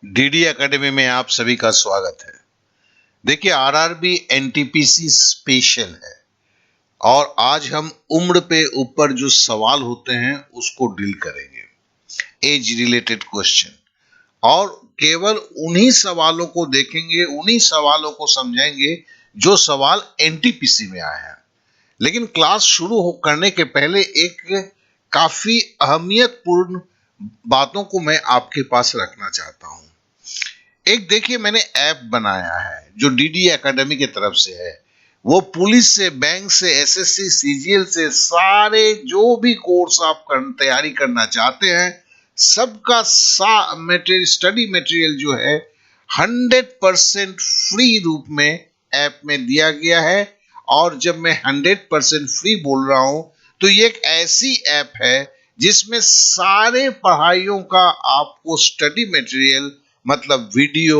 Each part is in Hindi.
डीडी एकेडमी में आप सभी का स्वागत है। देखिए, आरआरबी एनटीपीसी स्पेशल है और आज हम उम्र पे ऊपर जो सवाल होते हैं उसको डील करेंगे, एज रिलेटेड क्वेश्चन, और केवल उन्हीं सवालों को देखेंगे, उन्हीं सवालों को समझेंगे जो सवाल एनटीपीसी में आए हैं। लेकिन क्लास शुरू करने के पहले एक काफी अहमियतपूर्ण बातों को मैं आपके पास रखना चाहता हूं। एक देखिए, मैंने ऐप बनाया है जो डीडी एकेडमी की तरफ से है। वो पुलिस से, बैंक से, एसएससी, सीजीएल से, सारे जो भी कोर्स आप तैयारी करना चाहते हैं, सबका मटेरियल, स्टडी मटेरियल जो है 100% फ्री रूप में ऐप में दिया गया है। और जब मैं 100% फ्री बोल रहा हूं तो ये एक ऐसी ऐप है जिसमें सारे पढ़ाइयों का आपको स्टडी मटेरियल, मतलब video,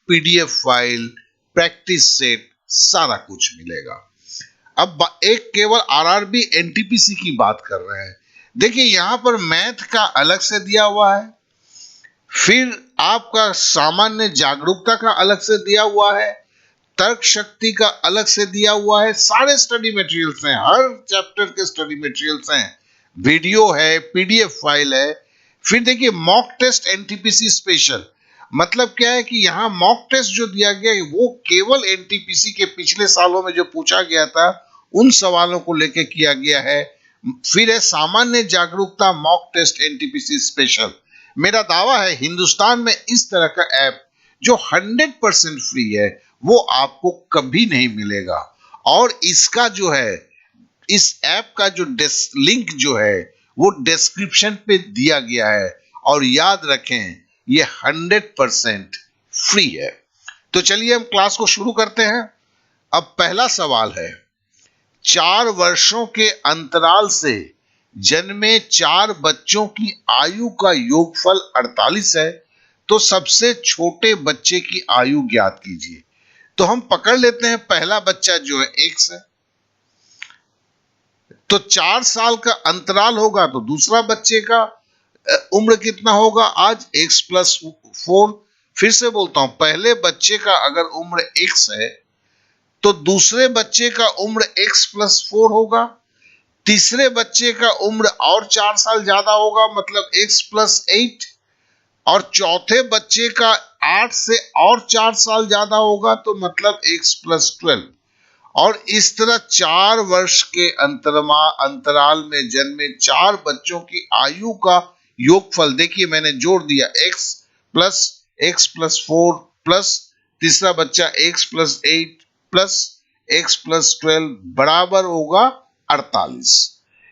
PDF file, practice set, सारा कुछ मिलेगा। अब एक केवल आरआरबी एनटीपीसी की बात कर रहे हैं। देखिए, यहां पर मैथ का अलग से दिया हुआ है, फिर आपका सामान्य जागरूकता का अलग से दिया हुआ है, तर्क शक्ति का अलग से दिया हुआ है। सारे स्टडी मटेरियल्स हैं, हर चैप्टर के स्टडी मटेरियल्स हैं, वीडियो है, पीडीएफ फाइल है। फिर देखिए, मॉक टेस्ट एनटीपीसी स्पेशल, मतलब क्या है कि यहाँ मॉक टेस्ट जो दिया गया है वो केवल एनटीपीसी के पिछले सालों में जो पूछा गया था उन सवालों को लेके किया गया है। फिर है सामान्य जागरूकता मॉक टेस्ट एनटीपीसी स्पेशल। मेरा दावा है हिंदुस्तान में इस तरह का ऐप जो 100% फ्री है वो आपको कभी नहीं मिलेगा। और इसका जो है, इस ऐप का जो लिंक जो है वो डिस्क्रिप्शन पे दिया गया है। और याद रखें, ये 100% फ्री है। तो चलिए हम क्लास को शुरू करते हैं। अब पहला सवाल है, 4 वर्षों के अंतराल से जन्मे 4 बच्चों की आयु का योगफल 48 है, तो सबसे छोटे बच्चे की आयु ज्ञात कीजिए। तो हम पकड़ लेते हैं, पहला बच्चा जो है X है, तो 4 साल का अंतराल होगा तो दूसरा बच्चे का उम्र कितना होगा आज? X+4। फिर से बोलता हूं, पहले बच्चे का अगर उम्र X है तो दूसरे बच्चे का उम्र X+4 होगा, तीसरे बच्चे का उम्र और 4 साल ज्यादा होगा, मतलब X+8, और चौथे बच्चे का 8 से और 4 साल ज्यादा होगा तो मतलब X+12। और इस तरह 4 वर्ष के अंतराल में जन्मे 4 बच्चों की आयु का योगफल, देखिए मैंने जोड़ दिया, X+4 प्लस तीसरा बच्चा X+8 प्लस X+12 बराबर होगा 48।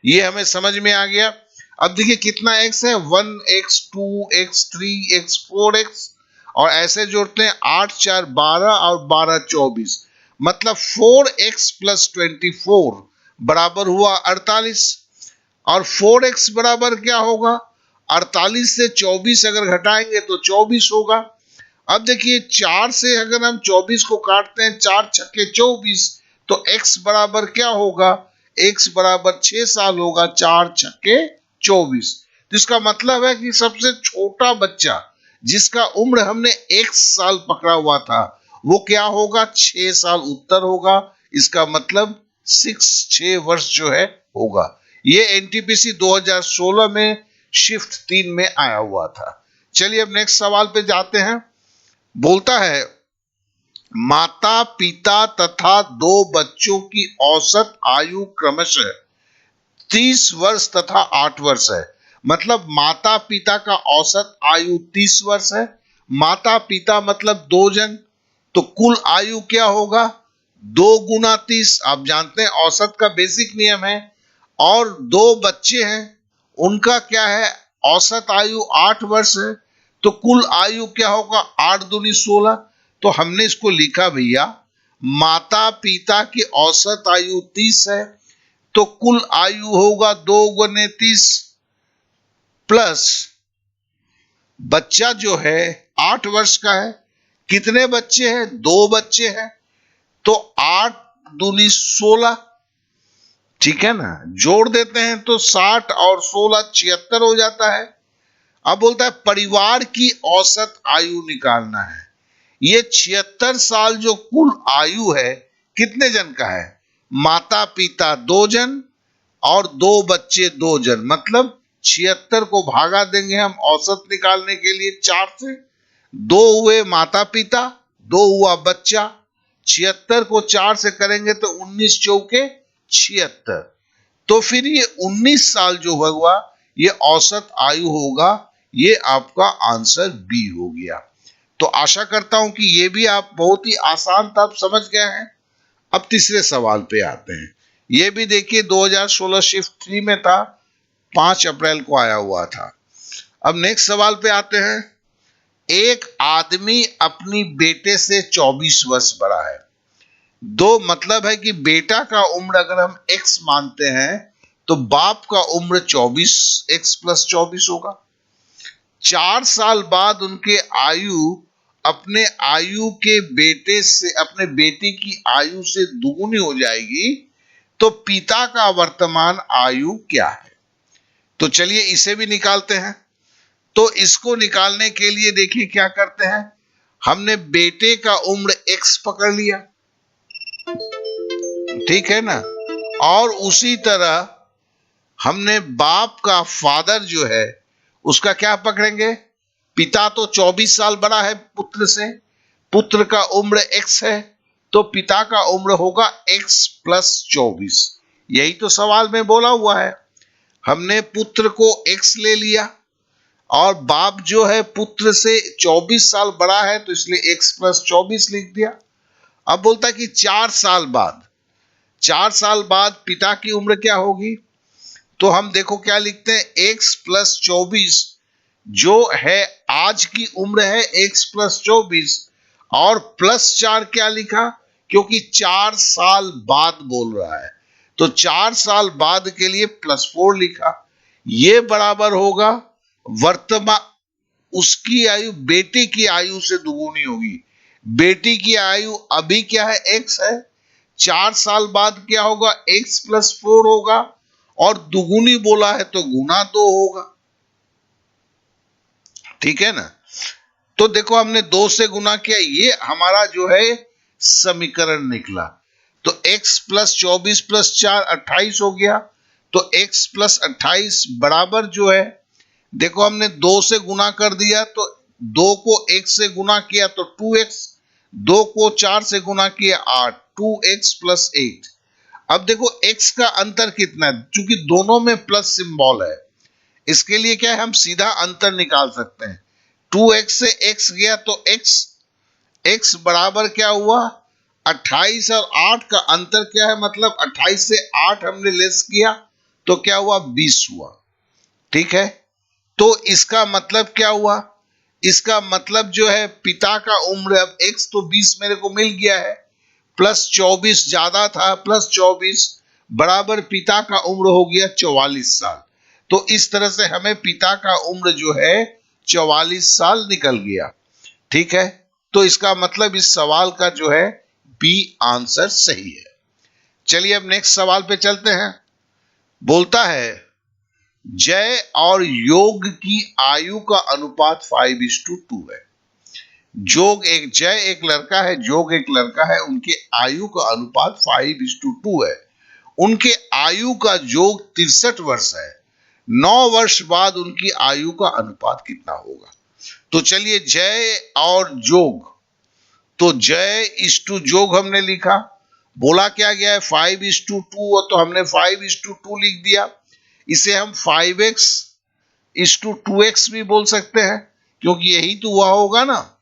ये हमें समझ में आ गया। अब देखिए कितना X है, 1X, 2X, 3X, 4X, और ऐसे जोड़ते हैं, 8 4 12 और 12 24, मतलब 4X + 24 बराबर हुआ 48। और 4X बराबर क्या होगा? 48 से 24 अगर घटाएंगे तो 24 होगा। अब देखिए, 4 से अगर हम 24 को काटते हैं, 4 छक्के 24, तो X बराबर क्या होगा? X बराबर 6 साल होगा, 4 छक्के 24। तो इसका मतलब है कि सबसे छोटा बच्चा जिसका उम्र हमने 1 साल पकड़ा हुआ था वो क्या होगा? 6 साल उत्तर होगा। इसका मतलब 6 वर्ष जो है होगा। ये एनटीपीसी 2016 में शिफ्ट 3 में आया हुआ था। चलिए अब नेक्स्ट सवाल पे जाते हैं। बोलता है, माता पिता तथा 2 बच्चों की औसत आयु क्रमशः 30 वर्ष तथा 8 वर्ष है। मतलब माता पिता का औसत आयु 30 वर्ष है। माता पिता मतलब 2 जन, तो कुल आयु क्या होगा? 2 गुना 30। आप जानते हैं औसत का बेसिक नियम है। और 2 बच्चे हैं, उनका क्या है? औसत आयु 8 वर्ष है, तो कुल आयु क्या होगा? 8 दूनी 16। तो हमने इसको लिखा भैया, माता पिता की औसत आयु 30 है तो कुल आयु होगा 2 गुने 30, प्लस बच्चा जो है 8 वर्ष का है। कितने बच्चे हैं? 2 बच्चे हैं, तो 8 दूनी 16, ठीक है ना? जोड़ देते हैं तो 60 और 16 76 हो जाता है। अब बोलता है परिवार की औसत आयु निकालना है। ये 76 साल जो कुल आयु है कितने जन का है? माता पिता 2 जन और 2 बच्चे 2 जन, मतलब 76 को भागा देंगे हम औसत निकालने के लिए 4 से। 2 हुए माता पिता, 2 हुआ बच्चा। 76 को 4 से करेंगे तो 19 चौके 76। तो फिर ये 19 साल जो हुआ ये औसत आयु होगा। ये आपका आंसर बी हो गया। तो आशा करता हूं कि ये भी आप बहुत ही आसान था, आप समझ गए हैं। अब तीसरे सवाल पे आते हैं। ये भी देखिए 2016 शिफ्ट 3 में था, 5 अप्रैल को आया हुआ था। अब नेक्स्ट सवाल पे आते हैं। एक आदमी अपनी बेटे से 24 वर्ष बड़ा है। दो मतलब है कि बेटा का उम्र अगर हम x मानते हैं तो बाप का उम्र 24 x प्लस 24 होगा। 4 साल बाद उनके आयु अपने आयु के बेटे से अपने बेटे की आयु से दुगुनी हो जाएगी। तो पिता का वर्तमान आयु क्या है? तो चलिए इसे भी निकालते हैं। तो इसको निकालने के लिए देखिए क्या करते हैं। हमने बेटे का उम्र x पकड़ लिया, ठीक है ना, और उसी तरह हमने बाप का फादर जो है उसका क्या पकड़ेंगे। पिता तो 24 साल बड़ा है पुत्र से, पुत्र का उम्र x है, तो पिता का उम्र होगा x प्लस 24। यही तो सवाल में बोला हुआ है। हमने पुत्र को x ले लिया और बाप जो है पुत्र से 24 साल बड़ा है तो इसलिए x प्लस 24 लिख दिया। अब बोलता है कि 4 साल बाद, 4 साल बाद पिता की उम्र क्या होगी। तो हम देखो क्या लिखते हैं, x प्लस 24 जो है आज की उम्र है x प्लस 24 और प्लस 4 क्या लिखा, क्योंकि 4 साल बाद बोल रहा है तो 4 साल बाद के लिए प्लस 4 लिखा। ये बराबर होगा वर्तमान उसकी आयु बेटी की आयु से दुगुनी होगी। बेटी की आयु अभी क्या है x है, 4 साल बाद क्या होगा x प्लस 4 होगा और दुगुनी बोला है तो गुना 2 होगा, ठीक है ना। तो देखो हमने 2 से गुना किया, ये हमारा जो है समीकरण निकला। तो x प्लस 24 प्लस 4 28 हो गया। तो x प्लस 28 बराबर जो है, देखो हमने 2 से गुना कर दिया तो 2 को 1 से गुना किया तो 2x, 2 को 4 से गुना किया 8, 2x प्लस 8। अब देखो x का अंतर कितना है, क्योंकि दोनों में प्लस सिंबल है इसके लिए क्या है हम सीधा अंतर निकाल सकते हैं। 2x से x गया तो x बराबर क्या हुआ 28 और 8 का अंतर क्या है, मतलब 28 से 8 हमने लेस किया तो क्या हुआ 20 हुआ, ठीक है। तो इसका मतलब क्या हुआ, इसका मतलब जो है पिता का उम्र अब x तो 20 मेरे को मिल गया है, प्लस 24 ज्यादा था, प्लस 24 बराबर पिता का उम्र हो गया 44 साल। तो इस तरह से हमें पिता का उम्र जो है 44 साल निकल गया, ठीक है। तो इसका मतलब इस सवाल का जो है बी आंसर सही है। चलिए अब नेक्स्ट सवाल पे चलते हैं। बोलता है जय और योग की आयु का अनुपात 5:2 है। जय एक लड़का है, जोग एक लड़का है, उनके आयु का अनुपात 5:2 है। उनके आयु का जोग 63 वर्ष है। 9 वर्ष बाद उनकी आयु का अनुपात कितना होगा। तो चलिए जय और जोग, तो जय इस टू जोग हमने लिखा, बोला क्या गया है 5:2 तो हमने 5:2 लिख दिया। इसे हम 5x:2x भी बोल सकते हैं क्योंकि यही तो हुआ होगा ना।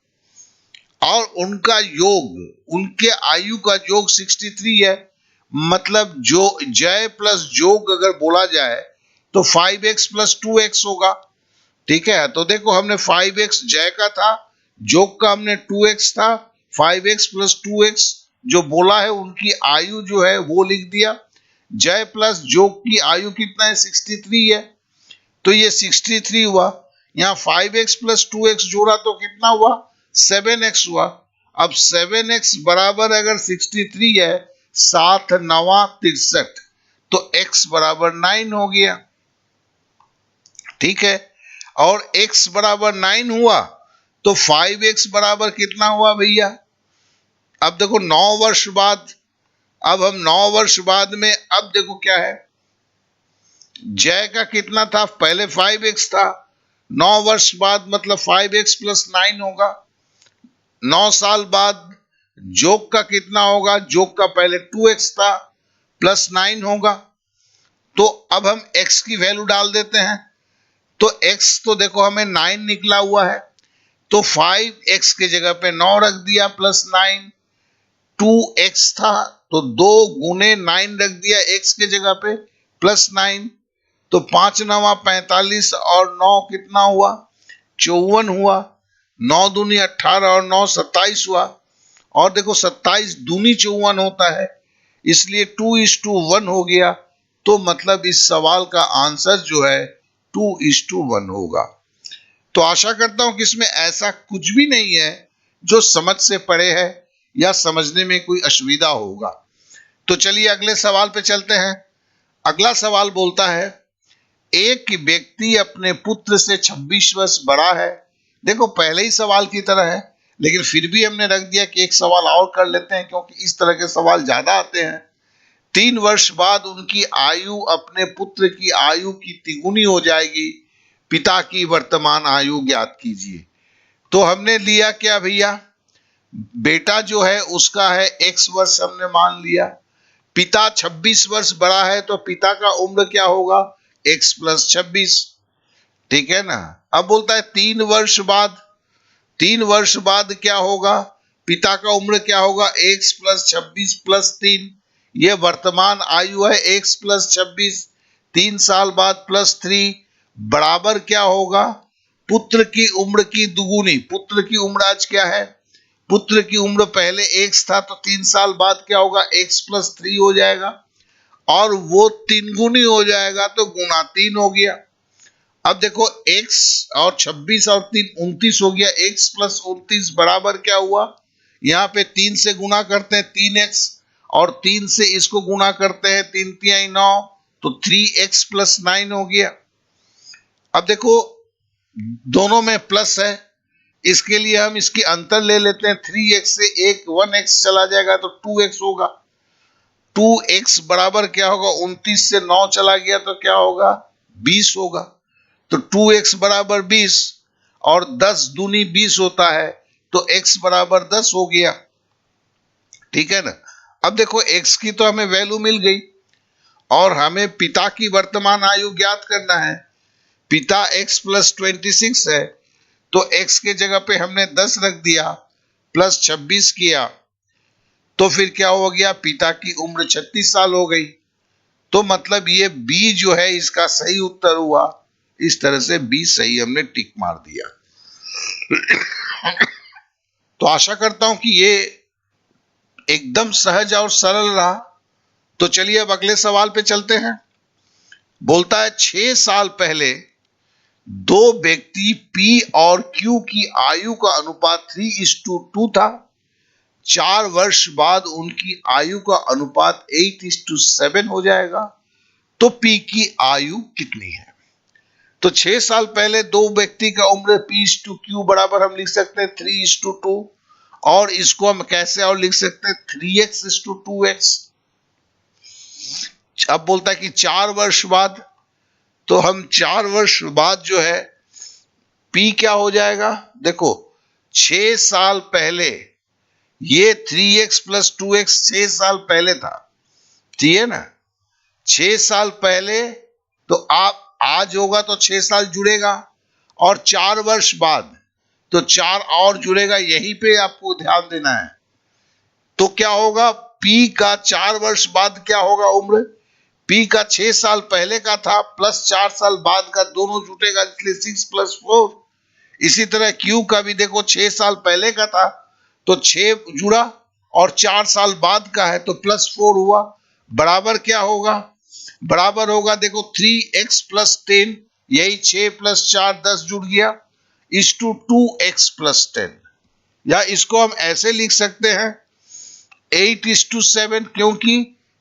और उनका योग, उनके आयु का योग 63 है, मतलब जो जय प्लस जोग अगर बोला जाए तो 5x प्लस 2x होगा, ठीक है। तो देखो हमने 5x जय का था, जोग का हमने 2x था, 5x प्लस 2x जो बोला है उनकी आयु जो है वो लिख दिया। जय प्लस जोग की आयु कितना है 63 है, तो ये 63 हुआ। यहाँ 5x प्लस 2x जोड़ा तो कितना हुआ 7x हुआ। अब 7x बराबर अगर 63 है, 7 9 63, तो x बराबर 9 हो गया, ठीक है। और x बराबर 9 हुआ तो 5x बराबर कितना हुआ भैया? अब देखो 9 वर्ष बाद, अब हम 9 वर्ष बाद में, अब देखो क्या है, जय का कितना था पहले? 5x था। 9 वर्ष बाद मतलब 5x प्लस 9 होगा। 9 साल बाद जोग का कितना होगा? जोग का पहले 2x था प्लस 9 होगा। तो अब हम x की वैल्यू डाल देते हैं। तो x तो देखो हमें 9 निकला हुआ है, तो 5x के जगह पे 9 रख दिया प्लस 9। 2x था तो 2 गुने 9 रख दिया x के जगह पे प्लस 9। तो 5 9 45 और 9 कितना हुआ? 54 हुआ। 9 दूनी 18 और 9 27 हुआ। और देखो 27 दूनी 54 होता है, इसलिए 2:1 हो गया। तो मतलब इस सवाल का आंसर जो है 2:1 होगा। तो आशा करता हूं कि इसमें ऐसा कुछ भी नहीं है जो समझ से परे है या समझने में कोई असुविधा होगा। तो चलिए अगले सवाल पे चलते हैं। अगला सवाल बोलता है, एक व्यक्ति अपने पुत्र से 26 वर्ष बड़ा है। देखो पहले ही सवाल की तरह है, लेकिन फिर भी हमने रख दिया कि एक सवाल और कर लेते हैं, क्योंकि इस तरह के सवाल ज्यादा आते हैं। 3 वर्ष बाद उनकी आयु अपने पुत्र की आयु की तिगुनी हो जाएगी। पिता की वर्तमान आयु ज्ञात कीजिए। तो हमने लिया क्या भैया? बेटा जो है उसका है x वर्ष हमने मान लिया। पिता 26 वर्ष बड़ा है तो पिता का उम्र क्या होगा? x plus 26। ठीक है ना। अब बोलता है 3 वर्ष बाद, 3 वर्ष बाद क्या होगा? पिता का उम्र क्या होगा? x plus 26 plus 3। यह वर्तमान आयु है x प्लस 26। 3 साल बाद प्लस 3 बराबर क्या होगा? पुत्र की उम्र की दुगुनी। पुत्र की उम्र आज क्या है? पुत्र की उम्र पहले x था, तो 3 साल बाद क्या होगा? x प्लस 3 हो जाएगा, और वो 3 गुनी हो जाएगा तो गुना 3 हो गया। अब देखो x और 26 और 3 29 हो गया। x प्लस 29 बराबर क्या हुआ? यहाँ पे 3 से गुना करते हैं 3x, और 3 से इसको गुना करते हैं 3 3 9, तो 3x प्लस 9 हो गया। अब देखो दोनों में प्लस है, इसके लिए हम इसकी अंतर ले लेते हैं। 3x से एक 1x चला जाएगा तो 2x होगा। 2x बराबर क्या होगा? 29 से 9 चला गया तो क्या होगा? 20 होगा। तो 2x बराबर 20, और 10 दूनी 20 होता है, तो x बराबर 10 हो गया। ठीक है ना। अब देखो x की तो हमें वैल्यू मिल गई, और हमें पिता की वर्तमान आयु ज्ञात करना है। पिता x प्लस 26 है, तो x के जगह पे हमने 10 रख दिया प्लस 26 किया, तो फिर क्या हो गया? पिता की उम्र 36 साल हो गई। तो मतलब ये बी जो है इसका सही उत्तर हुआ। इस तरह से बी सही हमने टिक मार दिया। तो आशा करता हूं कि ये एकदम सहज और सरल रहा। तो चलिए अब अगले सवाल पे चलते हैं। बोलता है 6 साल पहले दो व्यक्ति P और Q की आयु का अनुपात 3:2 था। 4 वर्ष बाद उनकी आयु का अनुपात 8:7 हो जाएगा। तो P की आयु कितनी है? तो 6 साल पहले दो व्यक्ति का उम्र P/Q बराबर हम लिख सकते हैं 3:2, और इसको हम कैसे और लिख सकते हैं? 3x/2x। अब बोलता है कि 4 वर्ष बाद, तो हम 4 वर्ष बाद जो है P क्या हो जाएगा? देखो 6 साल पहले ये 3x प्लस 2x 6 साल पहले था, ठीक है ना। 6 साल पहले, तो आप आज होगा तो 6 साल जुड़ेगा, और 4 वर्ष बाद तो 4 और जुड़ेगा। यहीं पे आपको ध्यान देना है। तो क्या होगा? P का 4 वर्ष बाद क्या होगा उम्र? P का 6 साल पहले का था प्लस 4 साल बाद का, दोनों जुटेगा, इसलिए 6 + 4। इसी तरह Q का भी देखो 6 साल पहले का था तो 6 जुड़ा, और 4 साल बाद का है तो +4 हुआ। बराबर क्या होगा? बराबर होगा देखो 3x + 10, यही 6 + 4 10 जुड़ गया, = 2x + 10। या इसको हम ऐसे लिख सकते हैं 8:7, क्योंकि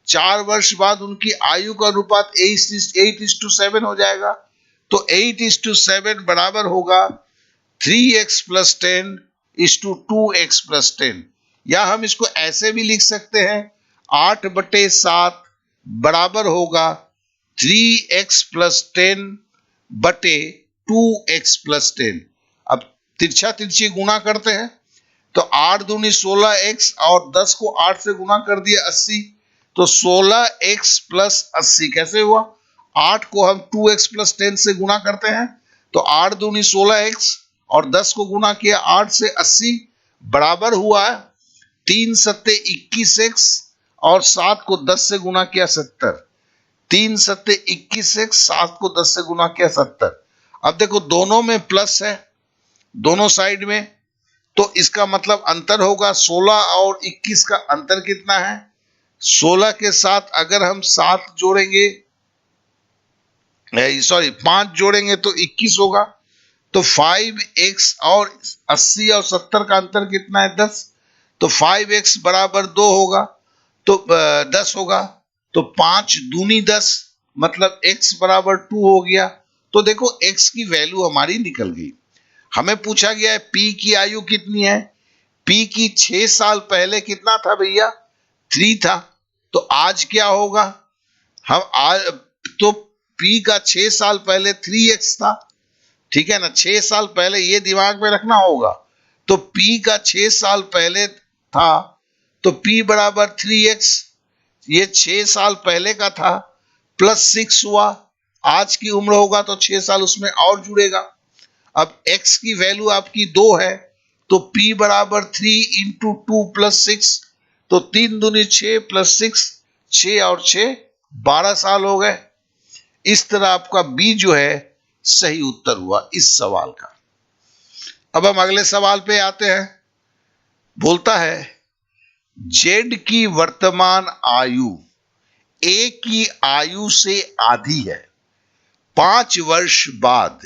4 वर्ष बाद उनकी आयु का अनुपात 8:7 हो जाएगा। तो 8:7 बराबर होगा 3x प्लस 10:2x प्लस 10। या हम इसको ऐसे भी लिख सकते हैं 8/7 बराबर होगा 3x प्लस 10/2x प्लस 10। अब तिरछा तिरछी गुणा करते हैं तो 8 दूनी 16x और 10 को 8 से गुणा कर दिया 80, तो 16x प्लस 80 कैसे हुआ? 8 को हम 2x प्लस 10 से गुणा करते हैं तो 8 दूनी 16x और 10 को गुणा किया 8 से 80 बराबर हुआ 3 सत्ते 21x और 7 को 10 से गुणा किया 70। 3 सत्ते 21x, 7 को 10 से गुणा किया 70। अब देखो दोनों में प्लस है, दोनों साइड में, तो इसका मतलब अंतर होगा 16 और 21 का अंतर कितना है? 16 के साथ अगर हम 7 जोड़ेंगे, सॉरी 5 जोड़ेंगे तो 21 होगा। तो 5x और 80 और 70 का अंतर कितना है? 10। तो 5x बराबर 2 होगा, तो 10 होगा। तो 5 दूनी 10 मतलब x बराबर 2 हो गया। तो देखो x की वैल्यू हमारी निकल गई। हमें पूछा गया है p की आयु कितनी है। p की 6 साल पहले कितना था भैया? 3 था। तो आज क्या होगा? हम आज तो p का 6 साल पहले 3x था, ठीक है ना। 6 साल पहले, ये दिमाग में रखना होगा। तो p का 6 साल पहले था तो p बराबर 3x, ये 6 साल पहले का था, प्लस 6 हुआ, आज की उम्र होगा तो 6 साल उसमें और जुड़ेगा। अब x की वैल्यू आपकी 2 है तो p बराबर 3 इंटू 2 प्लस 6, तो 3 दूनी 6 प्लस 6, 6 और 6 12 साल हो गए। इस तरह आपका b जो है सही उत्तर हुआ इस सवाल का। अब हम अगले सवाल पे आते हैं। बोलता है z की वर्तमान आयु a की आयु से आधी है। 5 वर्ष बाद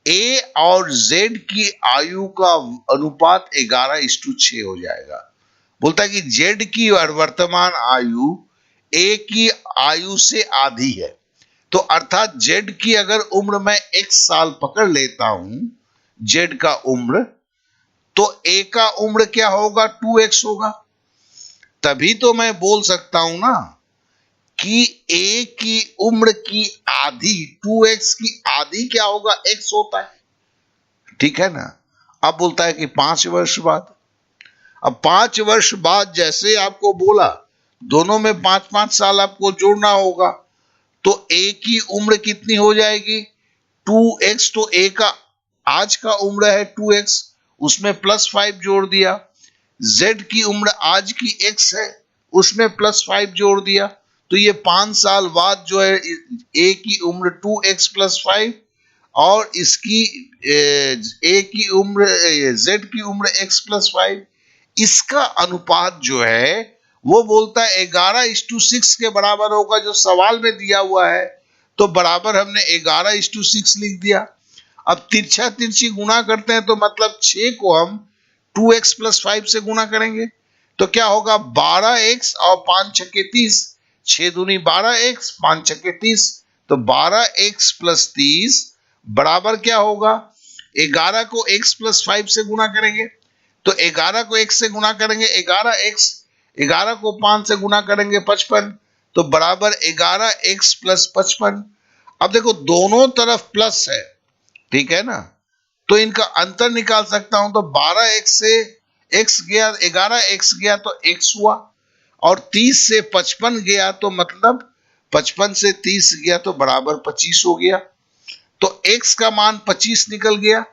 a और z की आयु का अनुपात 11:6 हो जाएगा। बोलता है कि z की वर्तमान आयु a की आयु से आधी है। तो अर्थात z की अगर उम्र मैं x साल पकड़ लेता हूं, z का उम्र, तो a का उम्र क्या होगा? 2x होगा। तभी तो मैं बोल सकता हूं ना कि a की उम्र की आधी, 2x की आधी क्या होगा? x होता है, ठीक है ना। अब बोलता है कि 5 वर्ष बाद। अब 5 वर्ष बाद जैसे आपको बोला, दोनों में 5-5 साल आपको जोड़ना होगा। तो a की उम्र कितनी हो जाएगी? 2x। तो a का आज का उम्र है 2x, उसमें प्लस 5 जोड़ दिया। z की उम्र आज की x है, उसमें प्लस 5 जोड़ दिया। तो ये 5 साल बाद जो है a की उम्र 2x प्लस 5 और इसकी a की उम्र, z की उम्र x प्लस 5, इसका अनुपात जो है वो बोलता है 11:6 के बराबर होगा, जो सवाल में दिया हुआ है। तो बराबर हमने 11:6 लिख दिया। अब तिरछा तिरछी गुणा करते हैं तो मतलब 6 को हम 2x प्लस 5 से गुणा करेंगे तो क्या होगा? 12x और 5 छक्के 30, 6 दूनी 12x, 5 छक्के 30, तो 12x प्लस 30 बराबर क्या होगा? 11 को x प्लस 5 से गुणा करेंगे तो 11 को x से गुणा करेंगे 11x, 11 को 5 से गुणा करेंगे 55, तो बराबर 11x प्लस 55। अब देखो दोनों तरफ प्लस है, ठीक है ना, तो इनका अंतर निकाल सकता हूं। तो 12x से x गया, 11x गया तो x हुआ, और 30 से 55 गया तो मतलब 55 से 30 गया तो बराबर 25 हो गया। तो x का मान 25 निकल गया।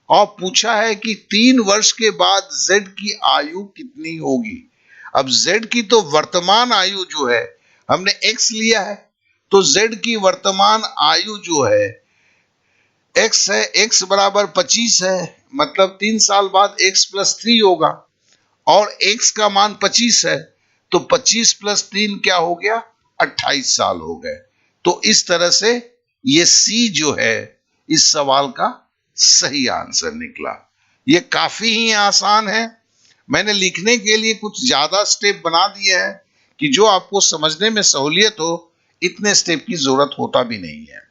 और पूछा है कि 3 वर्ष के बाद z की आयु कितनी होगी। अब z की तो वर्तमान आयु जो है, हमने x लिया है, तो z की वर्तमान आयु जो है x है, x बराबर 25 है, मतलब 3 साल बाद x प्लस 3 होगा, और x का मान 25 है, तो 25 प्लस 3 क्या हो गया? 28 साल हो गए। तो इस तरह से ये C जो है इस सवाल का सही आंसर निकला। ये काफी ही आसान है। मैंने लिखने के लिए कुछ ज्यादा स्टेप बना दिए हैं कि जो आपको समझने में सहूलियत हो, इतने स्टेप की जरूरत होता भी नहीं है।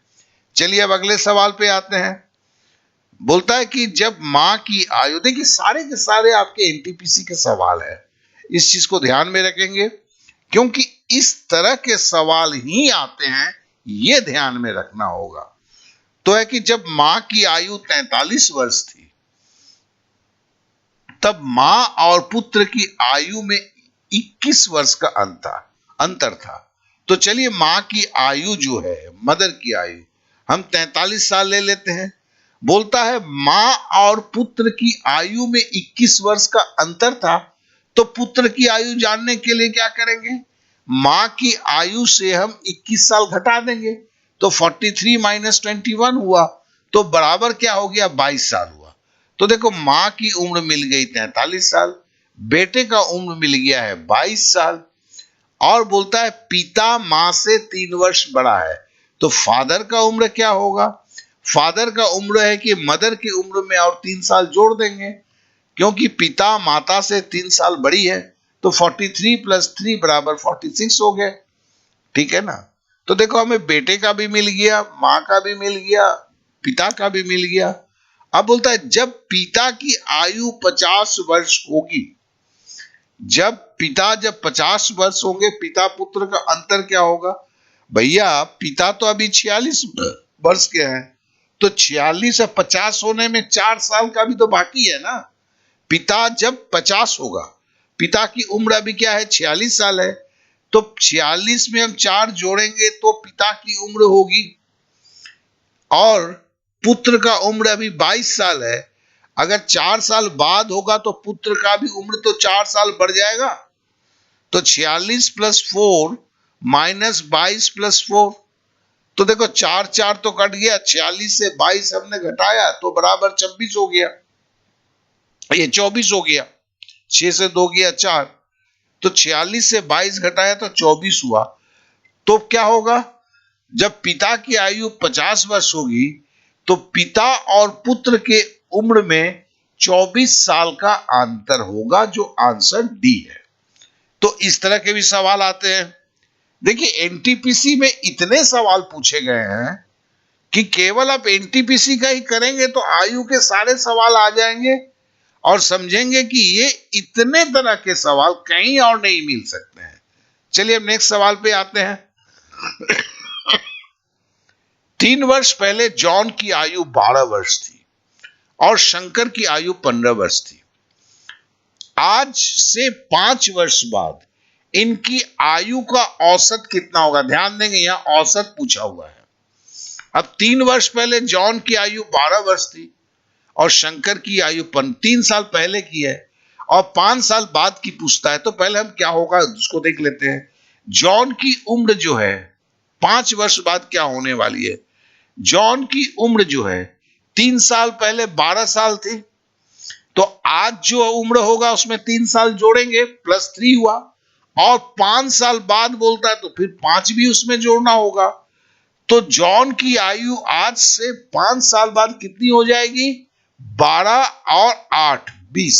चलिए अब अगले सवाल पे आते हैं। बोलता है कि जब माँ की आयु, देखिए सारे के सारे आपके एनटीपीसी के सवाल है, इस चीज को ध्यान में रखेंगे क्योंकि इस तरह के सवाल ही आते हैं, ये ध्यान में रखना होगा। तो है कि जब माँ की आयु 43 वर्ष थी, तब माँ और पुत्र की आयु में 21 वर्ष का अंतर था। तो चलिए माँ की आयु जो है, मदर की आयु, हम 43 साल ले लेते हैं। बोलता है माँ और पुत्र की आयु में 21 वर्ष का अंतर था, तो पुत्र की आयु जानने के लिए क्या करेंगे, माँ की आयु से हम 21 साल घटा देंगे, तो 43 माइनस 21 हुआ, तो बराबर क्या हो गया, 22 साल हुआ। तो देखो माँ की उम्र मिल गई 43 साल, बेटे का उम्र मिल गया है 22 साल, और बोलता है पिता माँ से 3 वर्ष बड़ा है, तो फादर का उम्र क्या होगा, फादर का उम्र है कि मदर की उम्र में और 3 साल जोड़ देंगे, क्योंकि पिता माता से 3 साल बड़ी है, तो 43 प्लस 3 बराबर 46 हो गए। ठीक है ना। तो देखो हमें बेटे का भी मिल गया, माँ का भी मिल गया, पिता का भी मिल गया। अब बोलता है जब पिता की आयु 50 वर्ष होगी, जब 50 वर्ष होंगे, पिता पुत्र का अंतर क्या होगा, भैया पिता तो अभी 46 वर्ष के हैं, तो 46 से 50 होने में 4 साल का भी तो बाकी है ना। पिता जब 50 होगा, पिता की उम्र अभी क्या है, 46 साल है, तो 46 में हम 4 जोड़ेंगे तो पिता की उम्र होगी, और पुत्र का उम्र अभी 22 साल है, अगर 4 साल बाद होगा तो पुत्र का भी उम्र तो 4 साल बढ़ जाएगा, तो 46 प्लस 4 माइनस 22 प्लस 4, तो देखो 4 4 तो कट गया, 46 से 22 हमने घटाया तो बराबर 26 हो गया, ये 24 हो गया, 6 से 2 गया 4, तो 46 से 22 घटाया तो 24 हुआ। तो क्या होगा, जब पिता की आयु 50 वर्ष होगी, तो पिता और पुत्र के उम्र में 24 साल का अंतर होगा, जो आंसर डी है। तो इस तरह के भी सवाल आते हैं। देखिए एनटीपीसी में इतने सवाल पूछे गए हैं कि केवल आप एनटीपीसी का ही करेंगे तो आयु के सारे सवाल आ जाएंगे, और समझेंगे कि ये इतने तरह के सवाल कहीं और नहीं मिल सकते हैं। चलिए अब नेक्स्ट सवाल पे आते हैं। 3 वर्ष पहले जॉन की आयु 12 वर्ष थी और शंकर की आयु 15 वर्ष थी। आज से 5 वर्ष बाद इनकी आयु का औसत कितना होगा, ध्यान देंगे यहां औसत पूछा हुआ है। अब 3 वर्ष पहले जॉन की आयु 12 वर्ष थी और शंकर की आयु 3 साल पहले की है, और 5 साल बाद की पूछता है, तो पहले हम क्या होगा उसको देख लेते हैं। जॉन की उम्र जो है 5 वर्ष बाद क्या होने वाली है, जॉन की उम्र जो है 3 साल पहले 12 साल थी, तो आज जो उम्र होगा उसमें 3 साल जोड़ेंगे प्लस 3 हुआ, और 5 साल बाद बोलता है तो फिर 5 भी उसमें जोड़ना होगा, तो जॉन की आयु आज से 5 साल बाद कितनी हो जाएगी, 12 और 8 20,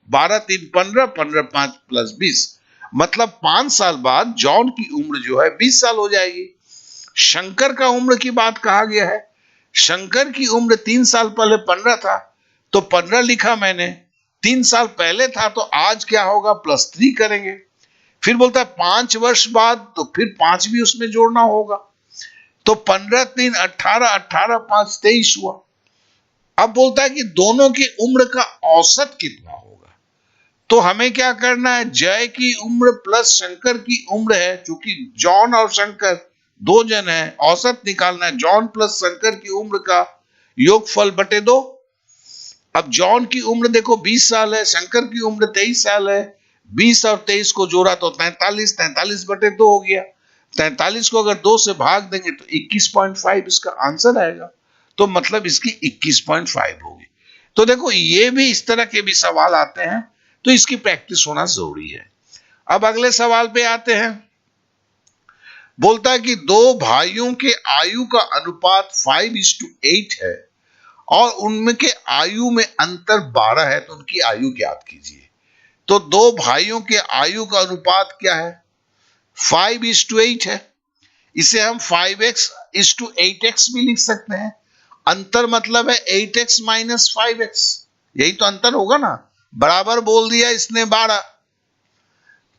12 3 15, 15 5 प्लस 20, मतलब 5 साल बाद जॉन की उम्र जो है 20 साल हो जाएगी। शंकर का उम्र की बात कहा गया है, शंकर की उम्र 3 साल पहले 15 था, तो 15 लिखा मैंने, 3 साल पहले था तो आज क्या होगा, प्लस 3 करेंगे। फिर बोलता है 5 वर्ष बाद, तो फिर 5 भी उसमें जोड़ना होगा, तो 15 3 18, 18 5 23 हुआ। अब बोलता है कि दोनों की उम्र का औसत कितना होगा, तो हमें क्या करना है, जय की उम्र प्लस शंकर की उम्र है, क्योंकि जॉन और शंकर 2 जन है, औसत निकालना है, जॉन प्लस शंकर की उम्र का योगफल बटे 2। अब जॉन की उम्र देखो 20 साल है, शंकर की उम्र 23 साल है, 20 और 23 को जोड़ा तो 43, 43 बटे 2 हो गया, 43 को अगर 2 से भाग देंगे तो 21.5 इसका आंसर आएगा, तो मतलब इसकी 21.5 होगी। तो देखो ये भी इस तरह के भी सवाल आते हैं, तो इसकी प्रैक्टिस होना जरूरी है। अब अगले सवाल पे आते हैं। बोलता है कि 2 भाइयों के आयु का अनुपात 5:8 है और उनके आयु में अंतर 12 है, तो उनकी आयु ज्ञात कीजिए। तो 2 भाइयों के आयु का अनुपात क्या है, 5:8 है, इसे हम 5x 1:8x भी लिख सकते हैं। अंतर मतलब है 8x माइनस 5x, यही तो अंतर होगा ना। बराबर बोल दिया इसने 12,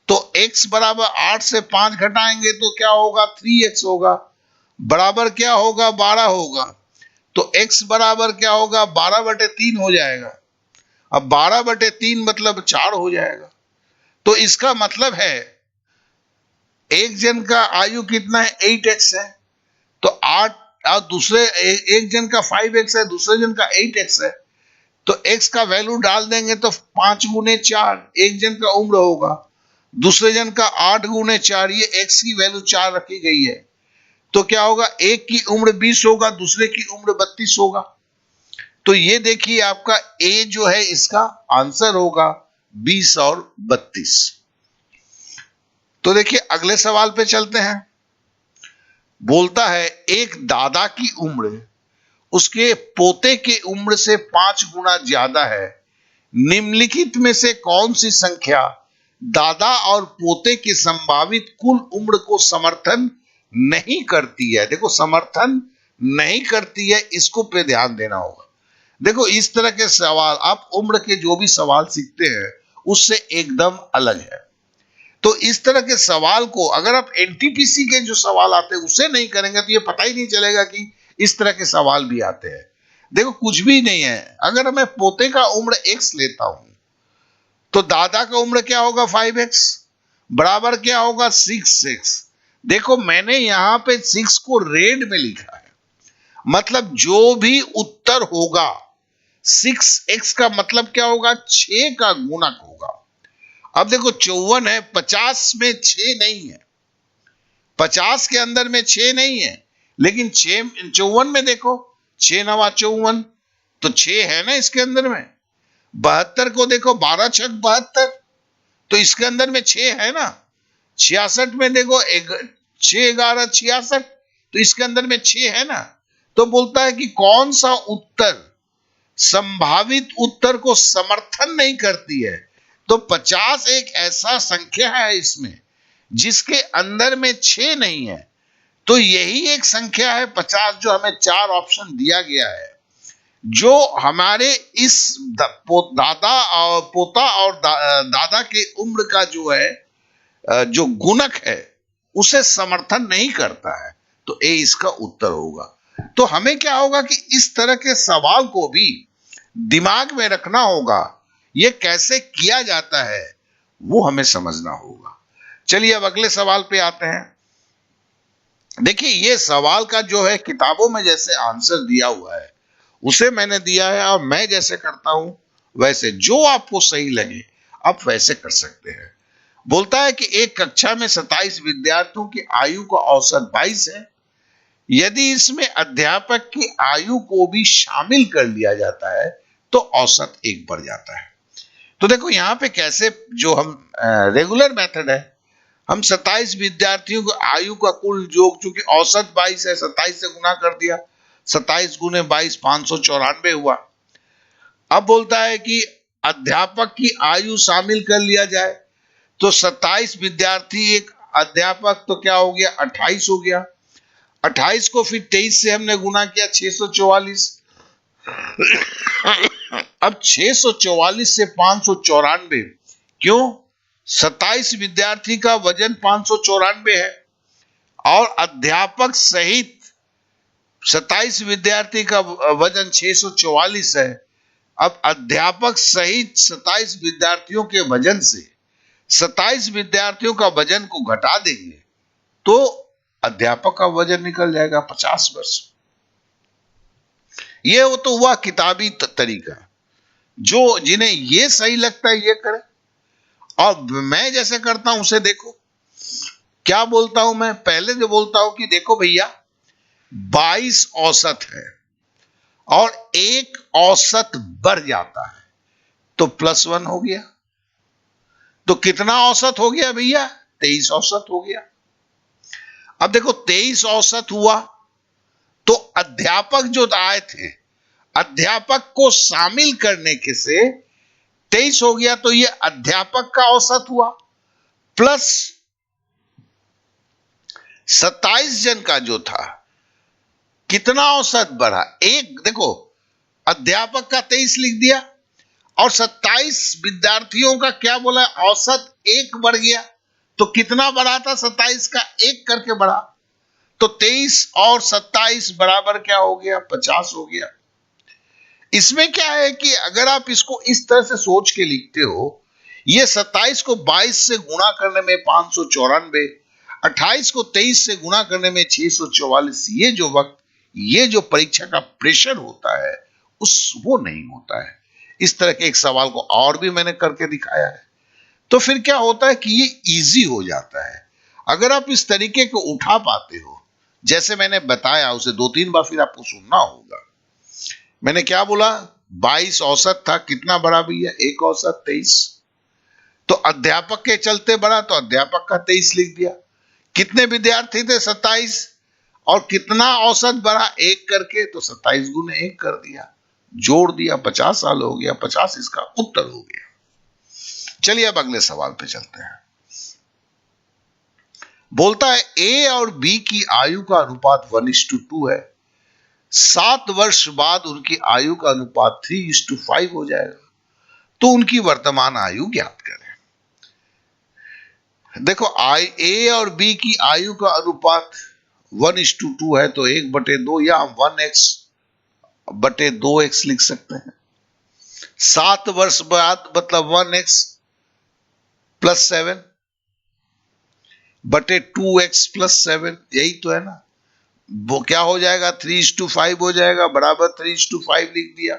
तो x बराबर 8 से 5 घटाएंगे तो क्या होगा, 3x होगा। बराबर क्या होगा, 12 होगा। तो x बराबर क्या होगा, 12/3 हो जाएगा। अब 12/3 मतलब 4 हो जाएगा। तो इसका मतलब है एक जन का आयु कितना है, 8x है, तो 8, और दूसरे एक जन का 5x है, दूसरे जन का 8x है, तो x का वैल्यू डाल देंगे तो 5 गुने 4 एक जन का उम्र होगा, दूसरे जन का 8 गुने 4, ये x की वैल्यू 4 रखी गई है। तो क्या होगा, एक की उम्र 20 होगा, दूसरे की उम्र 32 होगा। तो ये देखिए आपका a जो है इसका आंसर होगा 20 और 32। तो देखिए अगले सवाल पे चलते हैं। बोलता है एक दादा की उम्र उसके पोते के उम्र से 5 गुना ज्यादा है, निम्नलिखित में से कौन सी संख्या दादा और पोते की संभावित कुल उम्र को समर्थन नहीं करती है। देखो समर्थन नहीं करती है, इसको पे ध्यान देना होगा। देखो इस तरह के सवाल आप उम्र के जो भी सवाल सीखते हैं उससे एकदम अलग है। तो इस तरह के सवाल को अगर आप एनटीपीसी के जो सवाल आते हैं उसे नहीं करेंगे तो ये पता ही नहीं चलेगा कि इस तरह के सवाल भी आते हैं। देखो कुछ भी नहीं है, अगर मैं पोते का उम्र x लेता हूं तो दादा का उम्र क्या होगा, 5x, बराबर क्या होगा, 6x। देखो मैंने यहां पे 6 को रेड में लिखा है, मतलब जो भी उत्तर होगा 6x का मतलब क्या होगा, 6 का गुणक होगा। अब देखो 54 है, 50 में 6 नहीं है, 50 के अंदर में 6 नहीं है, लेकिन 54 में देखो 6 9 54, तो 6 है ना इसके अंदर में। 72 को देखो 12 6 72, तो इसके अंदर में 6 है ना। 66 में देखो 6 11 66, तो इसके अंदर में 6 है ना। तो बोलता है कि कौन सा उत्तर संभावित उत्तर को समर्थन नहीं करती है। तो 50 एक ऐसा संख्या है इसमें जिसके अंदर में 6 नहीं है, तो यही एक संख्या है 50 जो हमें 4 ऑप्शन दिया गया है, जो हमारे इस दादा और पोता और दादा के उम्र का जो है जो गुणक है उसे समर्थन नहीं करता है। तो ए इसका उत्तर होगा। तो हमें क्या होगा कि इस तरह के सवाल को भी दिमाग में रखना होगा, ये कैसे किया जाता है वो हमें समझना होगा। चलिए अब अगले सवाल पे आते हैं। देखिए ये सवाल का जो है किताबों में जैसे आंसर दिया हुआ है उसे मैंने दिया है, और मैं जैसे करता हूं वैसे, जो आपको सही लगे आप वैसे कर सकते हैं। बोलता है कि एक कक्षा में 27 विद्यार्थियों की आयु का औसत 22 है, यदि इसमें अध्यापक की आयु को भी शामिल कर लिया जाता है तो औसत 1 बढ़ जाता है। तो देखो यहां पे कैसे, जो हम रेगुलर मेथड है, हम 27 विद्यार्थियों की आयु का कुल योग, चूंकि औसत 22 है, 27 से गुना कर दिया, 27 गुने 22 594 हुआ। अब बोलता है कि अध्यापक की आयु शामिल कर लिया जाए, तो 27 विद्यार्थी एक अध्यापक, तो क्या हो गया, 28 हो गया। 28 को फिर 23 से हमने गुना किया, 644। अब 644 से 594, क्यों, 27 विद्यार्थी का वजन 594 है और अध्यापक सहित 27 विद्यार्थी का वजन 644 है। अब अध्यापक सहित 27 विद्यार्थियों के वजन से 27 विद्यार्थियों का वजन को घटा देंगे तो अध्यापक का वजन निकल जाएगा 50 वर्ष। ये वो तो हुआ किताबी तरीका, जो जिन्हें ये सही लगता है ये करें, और मैं जैसे करता हूं उसे देखो। क्या बोलता हूं मैं, पहले जो बोलता हूं कि देखो भैया 22 औसत है और एक औसत बढ़ जाता है तो +1 हो गया। तो कितना औसत हो गया भैया, 23 औसत हो गया। अब देखो 23 औसत हुआ तो अध्यापक जो आए थे, अध्यापक को शामिल करने के से 23 हो गया, तो ये अध्यापक का औसत हुआ, प्लस 27 जन का जो था कितना औसत बढ़ा? एक देखो, अध्यापक का 23 लिख दिया और 27 विद्यार्थियों का क्या बोला, औसत 1 बढ़ गया। तो कितना बढ़ा था? 27 का 1 करके बढ़ा। तो 23 और 27 बराबर क्या हो गया? 50 हो गया। इसमें क्या है कि अगर आप इसको इस तरह से सोच के लिखते हो, ये 27 को 22 से गुणा करने में 594, 28 को 23 से गुणा करने में 644, ये जो परीक्षा का प्रेशर होता है वो नहीं होता है। इस तरह के एक सवाल को और भी मैंने करके दिखाया है। तो फिर क्या होता है कि ये इजी हो जाता है अगर आप इस तरीके को उठा पाते हो। जैसे मैंने बताया, उसे 2-3 बार फिर आपको सुनना होगा। मैंने क्या बोला? 22 औसत था, कितना बढ़ा भैया? 1 औसत 23। तो अध्यापक के चलते बढ़ा, तो अध्यापक का 23 लिख दिया। कितने विद्यार्थी थे? 27। और कितना औसत बढ़ा? 1 करके, तो 27 गुने 1 कर दिया, जोड़ दिया, 50 साल हो गया। 50 इसका उत्तर हो गया। चलिए अब अगले सवाल पे चलते हैं। बोलता है ए और बी की आयु का अनुपात 1:2 है। 7 वर्ष बाद उनकी आयु का अनुपात 3:5 हो जाएगा। तो उनकी वर्तमान आयु ज्ञात करें। देखो, ए और बी की आयु का अनुपात 1:2 है, तो 1/2 या हम 1x/2x लिख सकते हैं। 7 वर्ष बाद मतलब 1x + 7 बटे 2x + 7, यही तो है ना। वो क्या हो जाएगा? 3:5 हो जाएगा, बराबर 3:5 लिख दिया।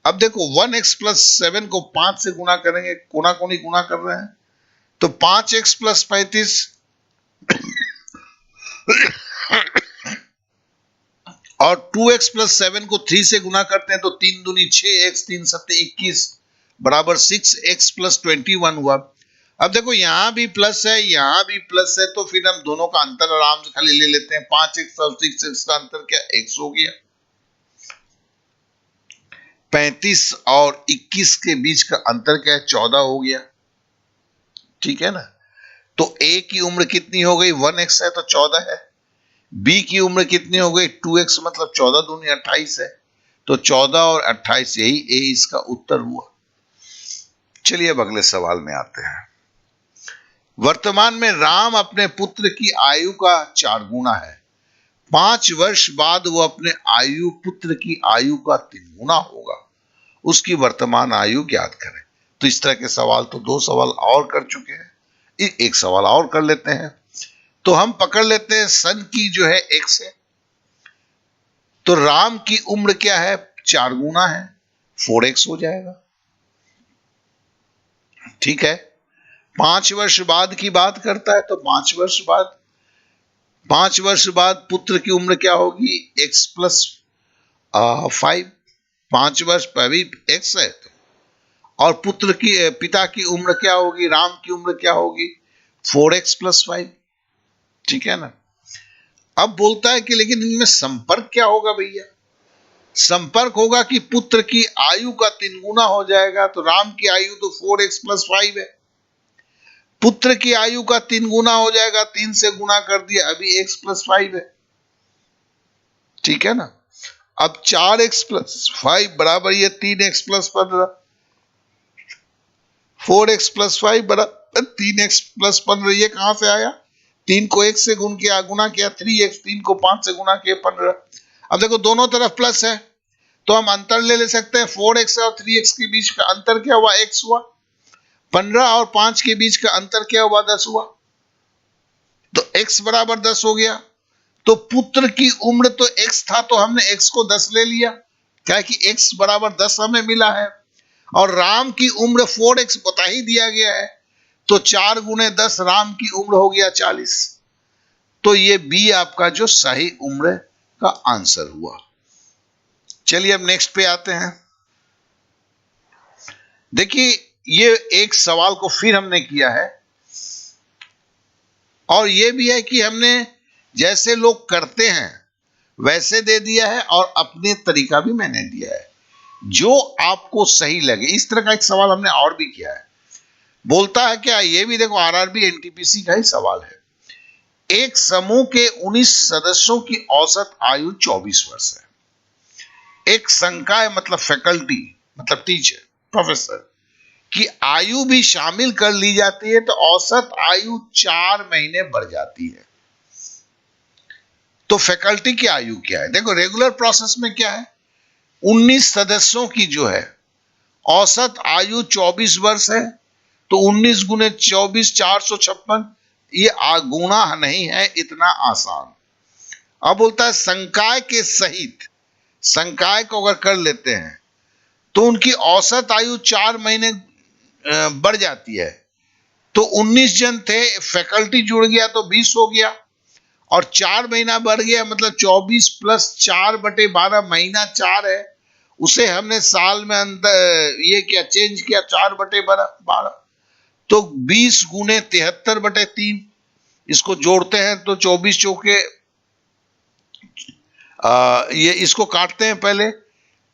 अब देखो, 1x + 7 को 5 से गुणा करेंगे, कोना कोनी गुणा कर रहे हैं, तो 5x + 35 और 2x + 7 को 3 से गुणा करते हैं, तो 3 दूनी 6x, 3 7 21 बराबर 6x + 21 हुआ। अब देखो, यहां भी प्लस है, यहां भी प्लस है, तो फिर हम दोनों का अंतर आराम से खाली ले लेते हैं। 5x और 6x का अंतर क्या? x हो गया। 35 और 21 के बीच का अंतर क्या है? 14 हो गया। ठीक है ना। तो a की उम्र कितनी हो गई? 1x है, तो 14 है। b की उम्र कितनी हो गई? 2x, मतलब 14 दूनी 28 है। तो 14 और 28, यही a इसका उत्तर हुआ। चलिए अब अगले सवाल में आते हैं। वर्तमान में राम अपने पुत्र की आयु का 4 गुना है। 5 वर्ष बाद वो अपने पुत्र की आयु का 3 गुना होगा। उसकी वर्तमान आयु ज्ञात करें। तो इस तरह के सवाल तो 2 सवाल और कर चुके हैं, एक सवाल और कर लेते हैं। तो हम पकड़ लेते हैं सन की जो है x है, तो राम की उम्र क्या है? 4 गुना है, 4x हो जाएगा। ठीक है। 5 वर्ष बाद की बात करता है, तो 5 वर्ष बाद पुत्र की उम्र क्या होगी? x + 5। 5 वर्ष पर भी x है, और पिता की उम्र क्या होगी? राम की उम्र क्या होगी? 4x + 5। ठीक है ना। अब बोलता है कि लेकिन इनमें संपर्क क्या होगा भैया? संपर्क होगा कि पुत्र की आयु का 3 गुना हो जाएगा। तो राम की आयु तो 4x + 5 है, पुत्र की आयु का 3 गुना हो जाएगा, 3 से गुना कर दिया, अभी x + 5 है। ठीक है ना। अब 4x + 5 बराबर ये 3x + 15, 4x + 5 बराबर 3x + 15। ये कहां से आया? 3 को 1 से गुना किया 3x, 3 को 5 से गुना किया 15। अब देखो, दोनों तरफ प्लस है, तो हम अंतर ले सकते हैं। 4x और 3x के बीच का अंतर क्या हुआ? x हुआ। 15 और 5 के बीच का अंतर क्या हुआ? 10 हुआ। तो x बराबर 10 हो गया। तो पुत्र की उम्र तो x था, तो हमने x को 10 ले लिया, क्या कि x बराबर 10 हमें मिला है। और राम की उम्र 4x बता ही दिया गया है, तो 4 गुने 10, राम की उम्र हो गया 40। तो ये बी आपका जो सही उम्र का आंसर हुआ। चलिए अब नेक्स्ट पे आते हैं। देखिए, ये एक सवाल को फिर हमने किया है, और ये भी है कि हमने जैसे लोग करते हैं वैसे दे दिया है, और अपने तरीका भी मैंने दिया है, जो आपको सही लगे। इस तरह का एक सवाल हमने और भी किया है। बोलता है क्या? ये भी देखो, आरआरबी एनटीपीसी का ही सवाल है। एक समूह के 19 सदस्यों की औसत आयु 24 वर्ष है। एक संकाय मतलब फैकल्टी मतलब टीचर प्रोफेसर की आयु भी शामिल कर ली जाती है तो औसत आयु 4 महीने बढ़ जाती है। तो फैकल्टी की आयु क्या है? देखो रेगुलर प्रोसेस में क्या है, 19 सदस्यों की जो है औसत आयु 24 वर्ष है, तो 19 गुने 24 456, ये गुणा नहीं है इतना आसान। अब बोलता है संकाय के सहित, संकाय को अगर कर लेते हैं तो उनकी औसत आयु 4 महीने बढ़ जाती है। तो 19 जन थे, फैकल्टी जुड़ गया तो 20 हो गया, और 4 महीना बढ़ गया मतलब 24 प्लस 4/12 महीना 4 है, उसे हमने साल में अंदर ये क्या चेंज किया 4/12, तो 20 गुने 73/3, इसको जोड़ते हैं तो 24 चौके ये इसको काटते हैं, पहले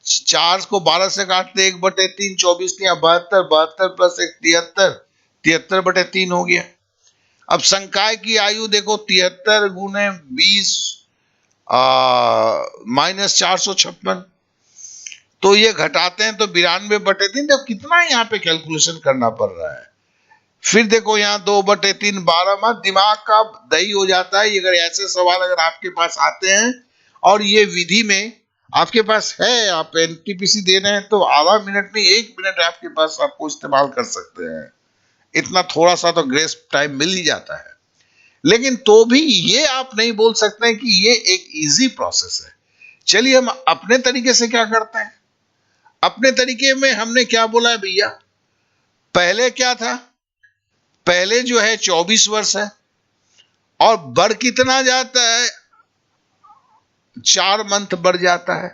4 को 12 से काटते, 1/3, 24 या 72, 72 प्लस 1 73, 73/3 हो गया। अब संकाय की आयु देखो 73 गुने 20 माइनस 456, तो ये घटाते हैं तो 92/3। देखो कितना यहाँ पे कैलकुलेशन करना पड़ रहा है। फिर देखो यहाँ 2/3 12 में दिमाग का दही हो जाता है। अगर ऐसे सवाल अगर आपके पास आते हैं और ये विधि में आपके पास है, आप एनटीपीसी दे रहे हैं, तो आधा मिनट में 1 मिनट आपके पास आपको इस्तेमाल कर सकते हैं। इतना थोड़ा सा तो ग्रेस टाइम मिल ही जाता है। लेकिन तो भी ये आप नहीं बोल सकते हैं कि ये एक इजी प्रोसेस है। चलिए हम अपने तरीके से क्या करते हैं। अपने तरीके में हमने क्या बोला है भैया, पहले क्या था, पहले जो है 24 वर्ष है और बढ़ कितना जाता है, 4 मंथ बढ़ जाता है।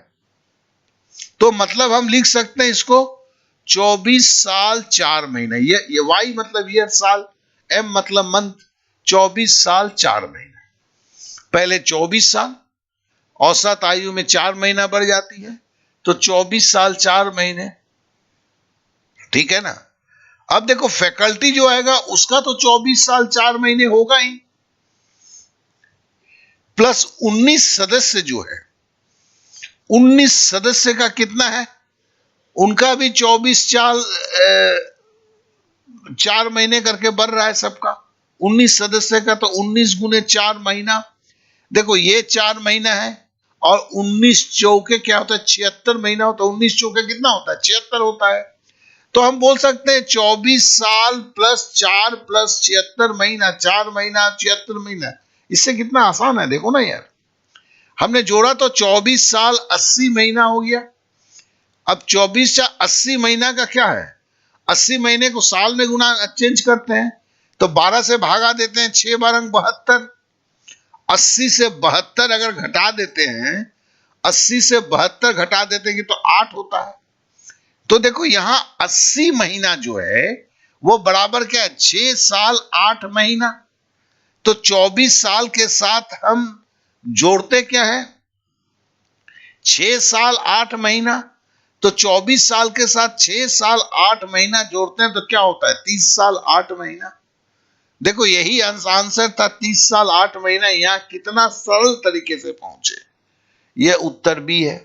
तो मतलब हम लिख सकते हैं इसको 24 साल 4 महीने, ये वाई मतलब ईयर साल, एम मतलब मंथ, 24 साल 4 महीने। पहले 24 साल, औसत आयु में 4 महीना बढ़ जाती है, तो 24 साल 4 महीने, ठीक है ना। अब देखो फैकल्टी जो आएगा उसका तो 24 साल 4 महीने होगा ही, प्लस 19 सदस्य जो है, 19 सदस्य का कितना है, उनका भी 24 साल 4 महीने करके बढ़ रहा है सबका। 19 सदस्य का तो 19 गुने 4 महीना, देखो ये 4 महीना है और 19 चौके क्या होता है 76 महीना होता है। 19 चौके कितना होता है 76 होता है। तो हम बोल सकते हैं 24 साल प्लस 4 प्लस 76 महीना, 4 महीना 76 महीना। इससे कितना आसान है देखो ना यार। हमने जोड़ा तो 24 साल 80 महीना हो गया। अब 24 से 80 महीना का क्या है, 80 महीने को साल में गुना चेंज करते हैं तो 12 से भागा देते हैं, 6 बारंग 72। 80 से 72 अगर घटा देते हैं, 80 से 72 घटा देते हैं तो 8 होता है। तो देखो यहां 80 महीना जो है वो बराबर क्या है 6 साल 8 महीना। तो 24 साल के साथ हम जोड़ते क्या है 6 साल 8 महीना, तो 24 साल के साथ 6 साल 8 महीना जोड़ते हैं तो क्या होता है 30 साल 8 महीना। देखो यही आंसर था 30 साल 8 महीना। यहां कितना सरल तरीके से पहुंचे, यह उत्तर भी है।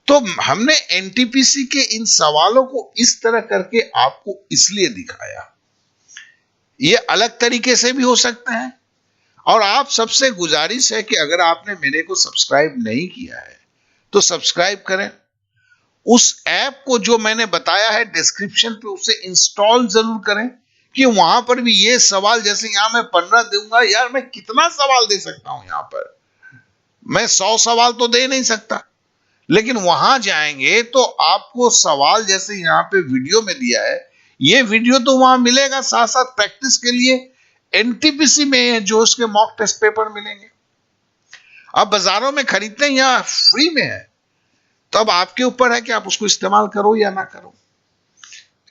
तो हमने एनटीपीसी के इन सवालों को इस तरह करके आपको इसलिए दिखाया, ये अलग तरीके से भी हो सकते हैं। और आप सबसे गुजारिश है कि अगर आपने मेरे को सब्सक्राइब नहीं किया है तो सब्सक्राइब करें। उस ऐप को जो मैंने बताया है डिस्क्रिप्शन पे उसे इंस्टॉल जरूर करें, कि वहां पर भी ये सवाल, जैसे यहां मैं 15 दूंगा, यार मैं कितना सवाल दे सकता हूं, यहां पर मैं 100 सवाल तो दे नहीं सकता, लेकिन वहां जाएंगे तो आपको सवाल जैसे यहां पे वीडियो में दिया है, ये वीडियो तो वहां मिलेगा, साथ साथ प्रैक्टिस के लिए एनटीपीसी में जो उसके मॉक टेस्ट पेपर मिलेंगे। आप बाजारों में खरीदते हैं या फ्री में है, तो अब आपके ऊपर है कि आप उसको इस्तेमाल करो या ना करो।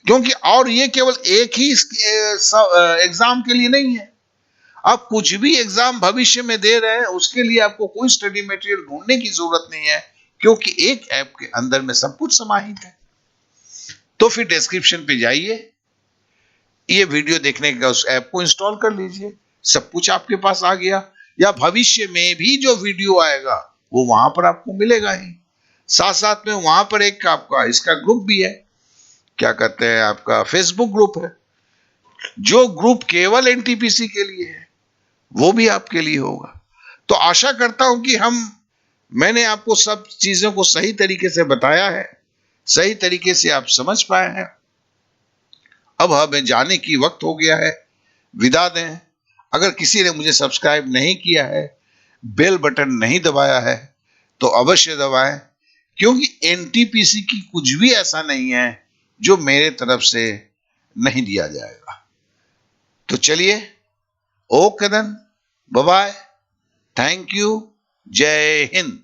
क्योंकि और ये केवल एक ही एग्जाम के लिए नहीं है, आप कुछ भी एग्जाम भविष्य में दे रहे हैं उसके लिए आपको कोई स्टडी मटेरियल ढूंढने की जरूरत नहीं है, क्योंकि एक ऐप के अंदर में सब कुछ समाहित है। तो फिर डिस्क्रिप्शन पे जाइए, ये वीडियो देखने का उस ऐप को इंस्टॉल कर लीजिए, सब कुछ आपके पास आ गया, या भविष्य में भी जो वीडियो आएगा वो वहां पर आपको मिलेगा ही। साथ साथ में वहां पर एक आपका इसका ग्रुप भी है, क्या कहते हैं, आपका फेसबुक ग्रुप है, जो ग्रुप केवल एनटीपीसी के लिए है, वो भी आपके लिए होगा। तो आशा करता हूं कि मैंने आपको सब चीजों को सही तरीके से बताया है, सही तरीके से आप समझ पाए हैं। अब हमें जाने की वक्त हो गया है, विदा दें। अगर किसी ने मुझे सब्सक्राइब नहीं किया है, बेल बटन नहीं दबाया है, तो अवश्य दबाएं, क्योंकि एनटीपीसी की कुछ भी ऐसा नहीं है जो मेरे तरफ से नहीं दिया जाएगा। तो चलिए, okay then, bye bye, thank you, जय हिंद।